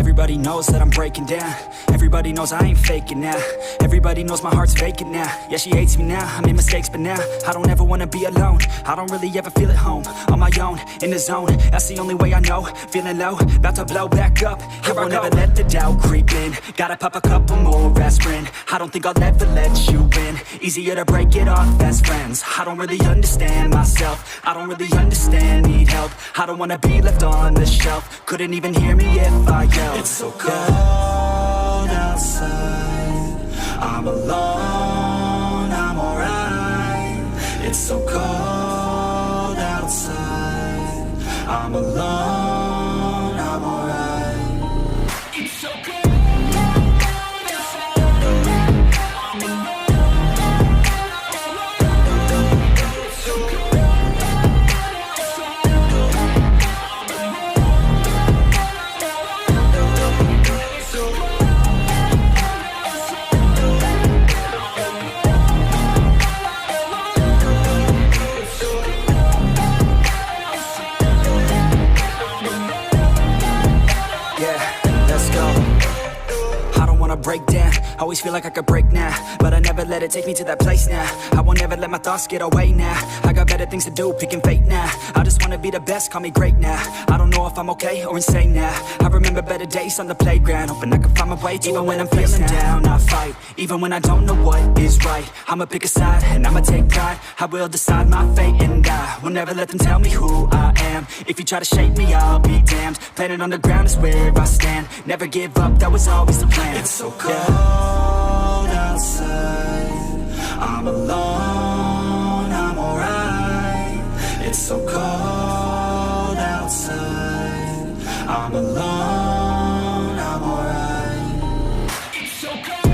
Everybody knows that I'm breaking down. Everybody knows I ain't faking now. Everybody knows my heart's vacant now. Yeah, she hates me now, I made mistakes but now I don't ever wanna be alone. I don't really ever feel at home. On my own, in the zone, that's the only way I know. Feeling low, about to blow back up. Here I won't ever let the doubt creep in. Gotta pop a couple more aspirin. I don't think I'll ever let you in. Easier to break it off best friends. I don't really understand myself. I don't really understand, need help. I don't wanna be left on the shelf. Couldn't even hear me if I yelled. It's so cold outside, I'm alone, I'm alright. It's so cold outside, I'm alone, I'm alright. It's so cold. Break down, always feel like I could break now, but I never let it take me to that place now. I won't ever let my thoughts get away now. I got better things to do, picking fate now. I just wanna be the best, call me great now. I don't know if I'm okay or insane now. I remember better days on the playground, hoping I can find my way to even when I'm feeling down, I fight, even when I don't know what is right. I'ma pick a side, and I'ma take pride. I will decide my fate, and I will never let them tell me who I am. If you try to shake me, I'll be damned. Planet on the ground is where I stand. Never give up, that was always the plan. It's so cold outside, I'm alone, I'm alright. It's so cold outside, I'm alone, I'm alright. It's so cold.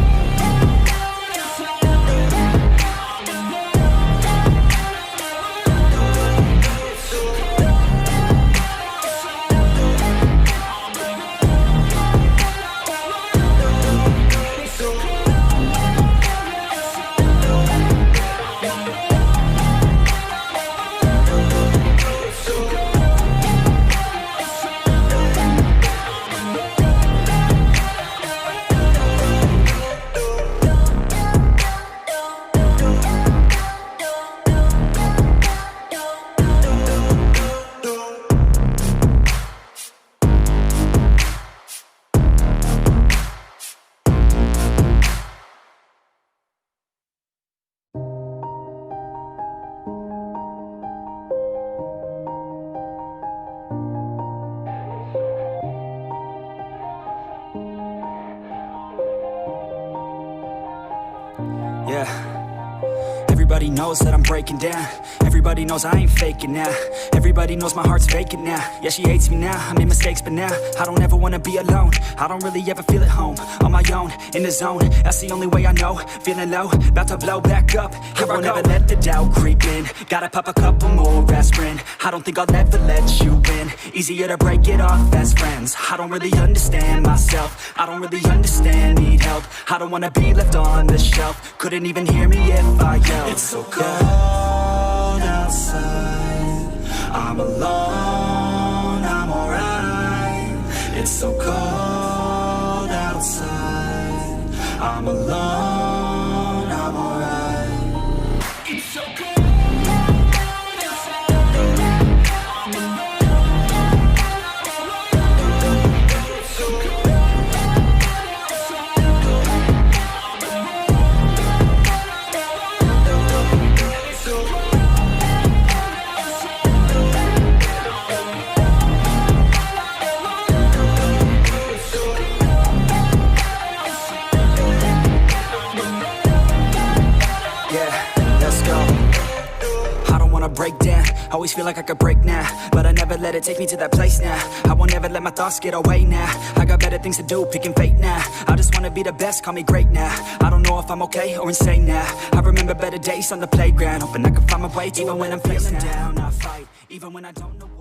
Yeah. Everybody knows that I'm breaking down. Everybody knows I ain't faking now. Everybody knows my heart's vacant now. Yeah, she hates me now, I made mistakes but now I don't ever wanna be alone. I don't really ever feel at home. On my own, in the zone, that's the only way I know. Feeling low, about to blow back up. Here I won't ever let the doubt creep in. Gotta pop a couple more aspirin. I don't think I'll ever let you in. Easier to break it off best friends. I don't really understand myself. I don't really understand, need help. I don't wanna be left on the shelf. Couldn't even hear me if I yelled. It's so cold outside, I'm alone, I'm alright. It's so cold outside, I'm alone, I'm alright. It's so cold. Break down, always feel like I could break now, but I never let it take me to that place now. I won't ever let my thoughts get away now. I got better things to do, picking fate now. I just wanna be the best, call me great now. I don't know if I'm okay or insane now. I remember better days on the playground, hoping I can find my way to even when I'm feeling down, I fight, even when I don't know